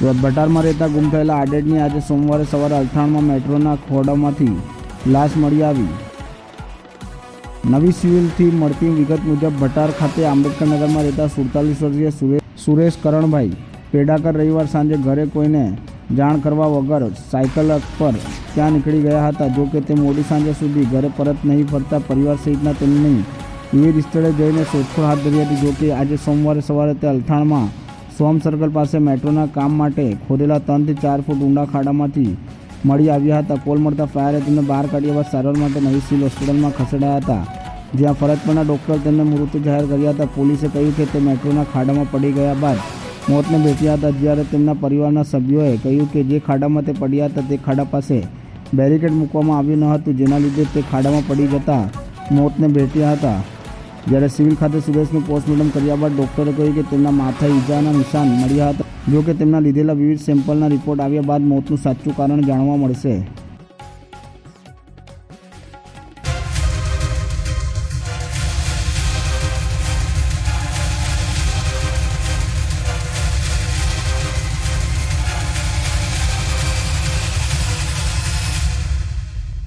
ભટારમાં રહેતા ગુમ થયેલા આડેડની આજે સોમવારે સવારે અલથાણમાં મેટ્રોના ખોડામાંથી લાશ મળી આવી। નવી સિવિલથી મળતી વિગત મુજબ ભટાર ખાતે આંબેડકર નગરમાં રહેતા 47 વર્ષીય સુરેશ કરણભાઈ પેડાકર રવિવાર સાંજે ઘરે કોઈને જાણ કરવા વગર સાયકલ પર ત્યાં નીકળી ગયા હતા। જો કે તે મોડી સાંજે સુધી ઘરે પરત નહીં ફરતા પરિવાર સહિતના તેમની વિવિધ સ્થળે જઈને શોધખોળ હાથ ધરી હતી। જો કે આજે સોમવારે સવારે તે અલથાણમાં સોમ સર્કલ પાસે મેટ્રોના કામ માટે ખોદેલા 3 થી 4 ફૂટ ઊંડા ખાડામાંથી મળી આવ્યા હતા। કોલ મળતા ફાયરે તેમને બહાર કાઢ્યા બાદ સારવાર માટે નવી સિવિલ હોસ્પિટલમાં ખસેડાયા હતા, જ્યાં ફરજ પરના ડૉક્ટર તેમને મૃત જાહેર કર્યા હતા। પોલીસે કહ્યું કે તે મેટ્રોના ખાડામાં પડી ગયા બાદ મોતને ભેટ્યા હતા, જ્યારે તેમના પરિવારના સભ્યોએ કહ્યું કે જે ખાડામાં તે પડ્યા હતા તે ખાડા પાસે બેરિકેડ મૂકવામાં આવ્યું ન હતું, જેના લીધે તે ખાડામાં પડી જતા મોતને ભેટ્યા હતા। જ્યારે સિવિલ ખાતે સુરેશનું પોસ્ટમોર્ટમ કર્યા બાદ ડૉક્ટરે કહ્યું કે તેમના માથાએ ઈજાના નિશાન મળ્યા હતા। જો કે તેમના લીધેલા વિવિધ સેમ્પલના રિપોર્ટ આવ્યા બાદ મોતનું સાચું કારણ જાણવા મળશે।